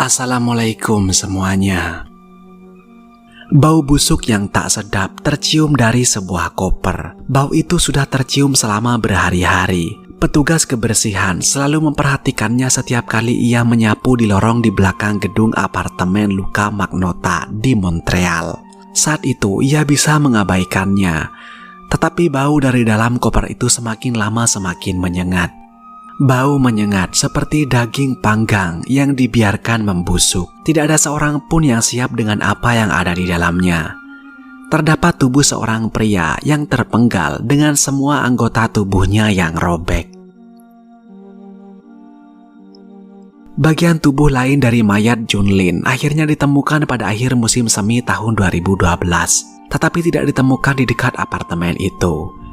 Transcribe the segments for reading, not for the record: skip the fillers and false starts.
Assalamualaikum semuanya. Bau busuk yang tak sedap tercium dari sebuah koper. Bau itu sudah tercium selama berhari-hari. Petugas kebersihan selalu memperhatikannya setiap kali ia menyapu di lorong di belakang gedung apartemen Luca Magnotta di Montreal. Saat itu ia bisa mengabaikannya, tetapi bau dari dalam koper itu semakin lama semakin menyengat. Bau menyengat seperti daging panggang yang dibiarkan membusuk. Tidak ada seorang pun yang siap dengan apa yang ada di dalamnya. Terdapat tubuh seorang pria yang terpenggal dengan semua anggota tubuhnya yang robek. Bagian tubuh lain dari mayat Junlin akhirnya ditemukan pada akhir musim semi tahun 2012, tetapi tidak ditemukan di dekat apartemen itu.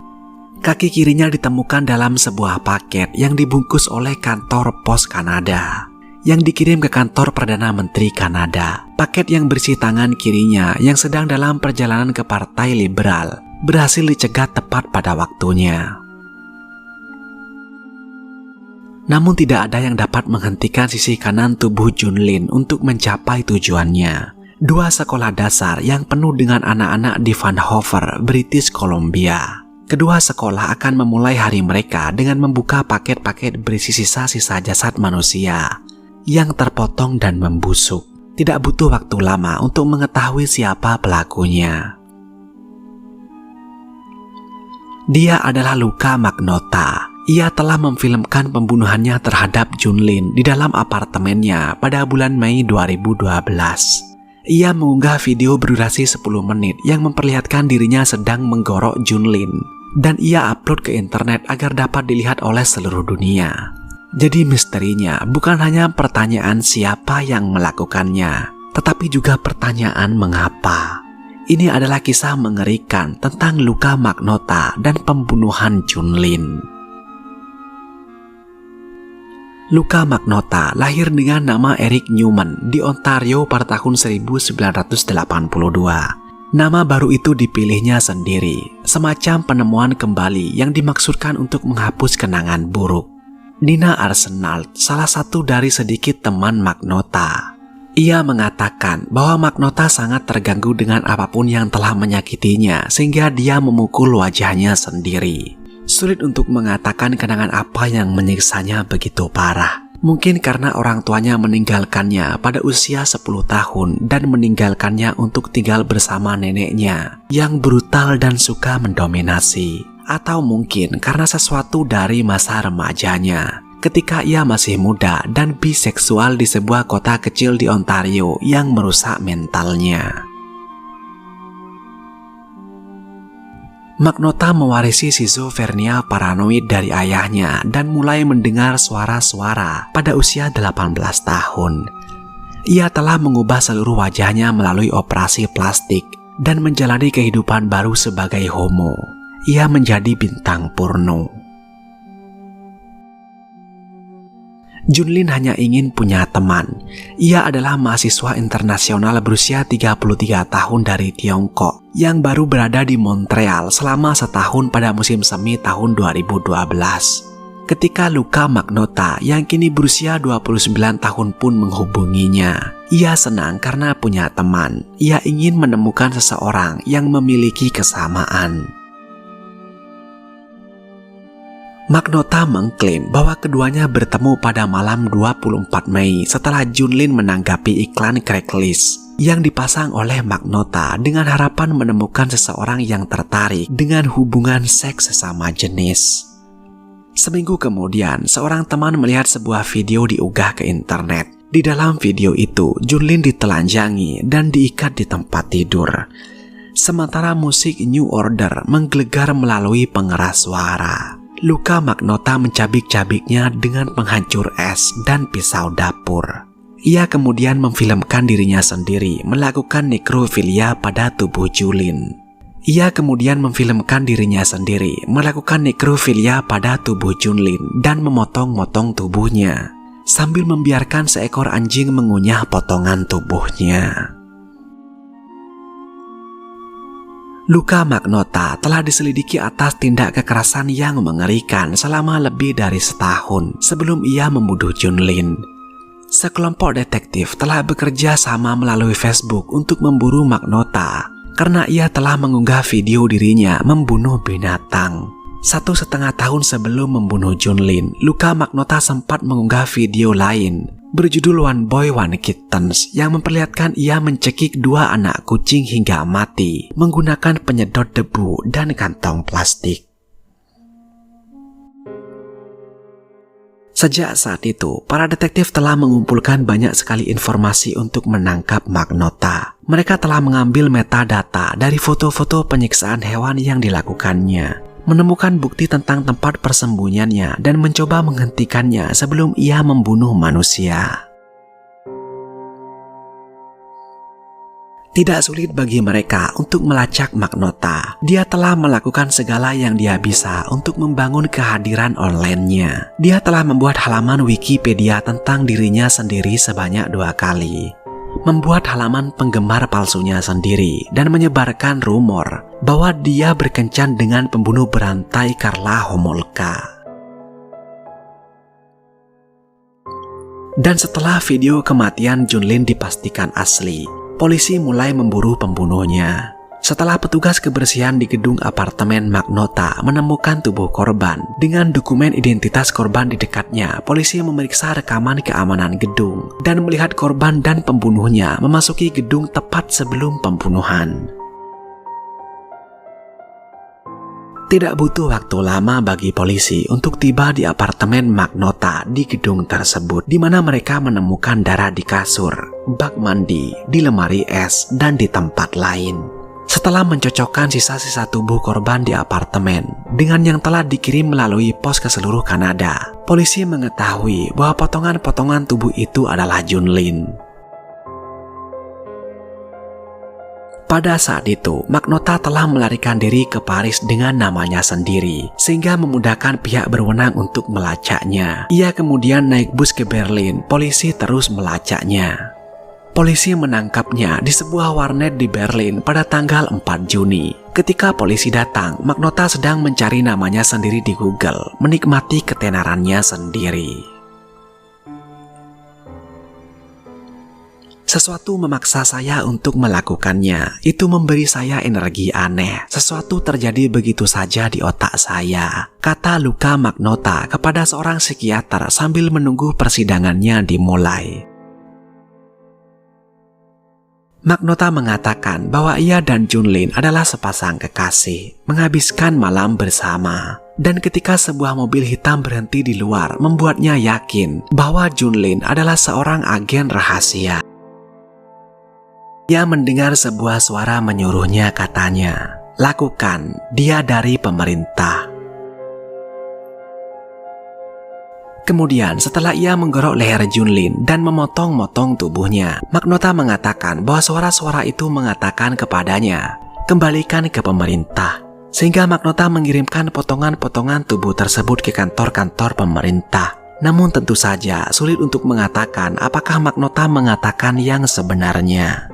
Kaki kirinya ditemukan dalam sebuah paket yang dibungkus oleh kantor pos Kanada yang dikirim ke kantor Perdana Menteri Kanada. Paket yang berisi tangan kirinya yang sedang dalam perjalanan ke Partai Liberal berhasil dicegat tepat pada waktunya. Namun tidak ada yang dapat menghentikan sisi kanan tubuh Junlin untuk mencapai tujuannya. Dua sekolah dasar yang penuh dengan anak-anak di Vancouver, British Columbia. Kedua sekolah akan memulai hari mereka dengan membuka paket-paket berisi sisa-sisa jasad manusia yang terpotong dan membusuk. Tidak butuh waktu lama untuk mengetahui siapa pelakunya. Dia adalah Luca Magnotta. Ia telah memfilmkan pembunuhannya terhadap Junlin di dalam apartemennya pada bulan Mei 2012. Ia mengunggah video berdurasi 10 menit yang memperlihatkan dirinya sedang menggorok Junlin. Dan ia upload ke internet agar dapat dilihat oleh seluruh dunia. Jadi misterinya bukan hanya pertanyaan siapa yang melakukannya, tetapi juga pertanyaan mengapa. Ini adalah kisah mengerikan tentang Luca Magnotta dan pembunuhan Junlin. Luca Magnotta lahir dengan nama Eric Newman di Ontario pada tahun 1982. Nama baru itu dipilihnya sendiri, semacam penemuan kembali yang dimaksudkan untuk menghapus kenangan buruk. Nina Arsenault, salah satu dari sedikit teman Magnotta. Ia mengatakan bahwa Magnotta sangat terganggu dengan apapun yang telah menyakitinya sehingga dia memukul wajahnya sendiri. Sulit untuk mengatakan kenangan apa yang menyiksanya begitu parah. Mungkin karena orang tuanya meninggalkannya pada usia 10 tahun dan meninggalkannya untuk tinggal bersama neneknya yang brutal dan suka mendominasi. Atau mungkin karena sesuatu dari masa remajanya ketika ia masih muda dan biseksual di sebuah kota kecil di Ontario yang merusak mentalnya. Magnotta mewarisi skizofrenia paranoid dari ayahnya dan mulai mendengar suara-suara pada usia 18 tahun. Ia telah mengubah seluruh wajahnya melalui operasi plastik dan menjalani kehidupan baru sebagai homo. Ia menjadi bintang porno. Junlin hanya ingin punya teman. Ia adalah mahasiswa internasional berusia 33 tahun dari Tiongkok yang baru berada di Montreal selama setahun pada musim semi tahun 2012. Ketika Luca Magnotta yang kini berusia 29 tahun pun menghubunginya, ia senang karena punya teman. Ia ingin menemukan seseorang yang memiliki kesamaan. Magnotta mengklaim bahwa keduanya bertemu pada malam 24 Mei setelah Junlin menanggapi iklan Craigslist yang dipasang oleh Magnotta dengan harapan menemukan seseorang yang tertarik dengan hubungan seks sesama jenis. Seminggu kemudian, seorang teman melihat sebuah video diunggah ke internet. Di dalam video itu, Junlin ditelanjangi dan diikat di tempat tidur. Sementara musik New Order menggelegar melalui pengeras suara. Luca Magnotta mencabik-cabiknya dengan penghancur es dan pisau dapur. Ia kemudian memfilmkan dirinya sendiri melakukan nekrofilia pada tubuh Junlin. Dan memotong-motong tubuhnya sambil membiarkan seekor anjing mengunyah potongan tubuhnya. Luca Magnotta telah diselidiki atas tindak kekerasan yang mengerikan selama lebih dari setahun sebelum ia membunuh Junlin. Sekelompok detektif telah bekerja sama melalui Facebook untuk memburu Magnota karena ia telah mengunggah video dirinya membunuh binatang. 1,5 tahun sebelum membunuh Junlin, Luka Magnota sempat mengunggah video lain berjudul One Boy One Kittens yang memperlihatkan ia mencekik 2 anak kucing hingga mati menggunakan penyedot debu dan kantong plastik. Sejak saat itu, para detektif telah mengumpulkan banyak sekali informasi untuk menangkap Magnota. Mereka telah mengambil metadata dari foto-foto penyiksaan hewan yang dilakukannya, menemukan bukti tentang tempat persembunyiannya, dan mencoba menghentikannya sebelum ia membunuh manusia. Tidak sulit bagi mereka untuk melacak Magnota. Dia telah melakukan segala yang dia bisa untuk membangun kehadiran online-nya. Dia telah membuat halaman Wikipedia tentang dirinya sendiri sebanyak 2 kali, membuat halaman penggemar palsunya sendiri, dan menyebarkan rumor bahwa dia berkencan dengan pembunuh berantai Karla Homolka. Dan setelah video kematian Junlin dipastikan asli, polisi mulai memburu pembunuhnya. Setelah petugas kebersihan di gedung apartemen Magnota menemukan tubuh korban dengan dokumen identitas korban di dekatnya, polisi memeriksa rekaman keamanan gedung dan melihat korban dan pembunuhnya memasuki gedung tepat sebelum pembunuhan. Tidak butuh waktu lama bagi polisi untuk tiba di apartemen Magnota di gedung tersebut, di mana mereka menemukan darah di kasur, bak mandi, di lemari es, dan di tempat lain. Setelah mencocokkan sisa-sisa tubuh korban di apartemen dengan yang telah dikirim melalui pos ke seluruh Kanada, polisi mengetahui bahwa potongan-potongan tubuh itu adalah Junlin. Pada saat itu, Magnota telah melarikan diri ke Paris dengan namanya sendiri, sehingga memudahkan pihak berwenang untuk melacaknya. Ia kemudian naik bus ke Berlin, polisi terus melacaknya. Polisi menangkapnya di sebuah warnet di Berlin pada tanggal 4 Juni. Ketika polisi datang, Magnota sedang mencari namanya sendiri di Google, menikmati ketenarannya sendiri. Sesuatu memaksa saya untuk melakukannya. Itu memberi saya energi aneh. Sesuatu terjadi begitu saja di otak saya, kata Luka Magnota kepada seorang psikiater sambil menunggu persidangannya dimulai. Magnota mengatakan bahwa ia dan Junlin adalah sepasang kekasih, menghabiskan malam bersama. Dan ketika sebuah mobil hitam berhenti di luar, membuatnya yakin bahwa Junlin adalah seorang agen rahasia. Ia mendengar sebuah suara menyuruhnya, katanya, "Lakukan, dia dari pemerintah." Kemudian setelah ia menggorok leher Junlin dan memotong-motong tubuhnya, Magnota mengatakan bahwa suara-suara itu mengatakan kepadanya, "Kembalikan ke pemerintah." Sehingga Magnota mengirimkan potongan-potongan tubuh tersebut ke kantor-kantor pemerintah. Namun tentu saja sulit untuk mengatakan apakah Magnota mengatakan yang sebenarnya.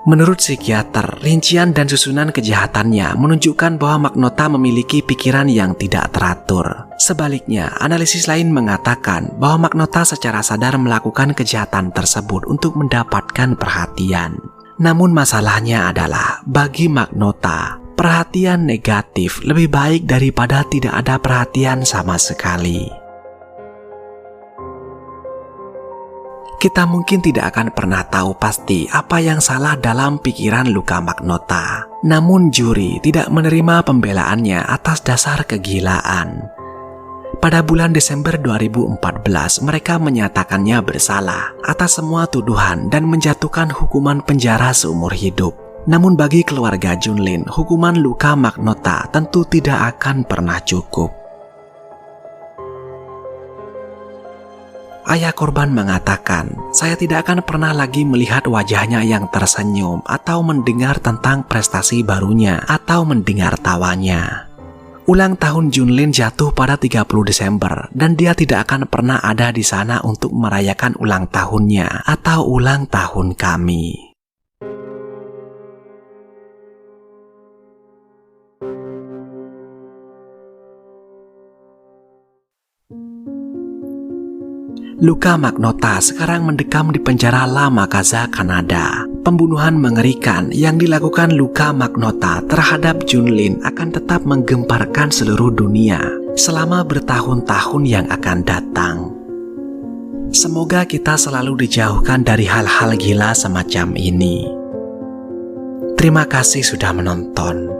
Menurut psikiater, rincian dan susunan kejahatannya menunjukkan bahwa Magnota memiliki pikiran yang tidak teratur. Sebaliknya, analisis lain mengatakan bahwa Magnota secara sadar melakukan kejahatan tersebut untuk mendapatkan perhatian. Namun masalahnya adalah, bagi Magnota, perhatian negatif lebih baik daripada tidak ada perhatian sama sekali. Kita mungkin tidak akan pernah tahu pasti apa yang salah dalam pikiran Luka Magnota. Namun juri tidak menerima pembelaannya atas dasar kegilaan. Pada bulan Desember 2014, mereka menyatakannya bersalah atas semua tuduhan dan menjatuhkan hukuman penjara seumur hidup. Namun bagi keluarga Junlin, hukuman Luka Magnota tentu tidak akan pernah cukup. Ayah korban mengatakan, "Saya tidak akan pernah lagi melihat wajahnya yang tersenyum atau mendengar tentang prestasi barunya atau mendengar tawanya." Ulang tahun Junlin jatuh pada 30 Desember dan dia tidak akan pernah ada di sana untuk merayakan ulang tahunnya atau ulang tahun kami. Luka Magnotta sekarang mendekam di penjara La Makaza, Kanada. Pembunuhan mengerikan yang dilakukan Luka Magnotta terhadap Junlin akan tetap menggemparkan seluruh dunia selama bertahun-tahun yang akan datang. Semoga kita selalu dijauhkan dari hal-hal gila semacam ini. Terima kasih sudah menonton.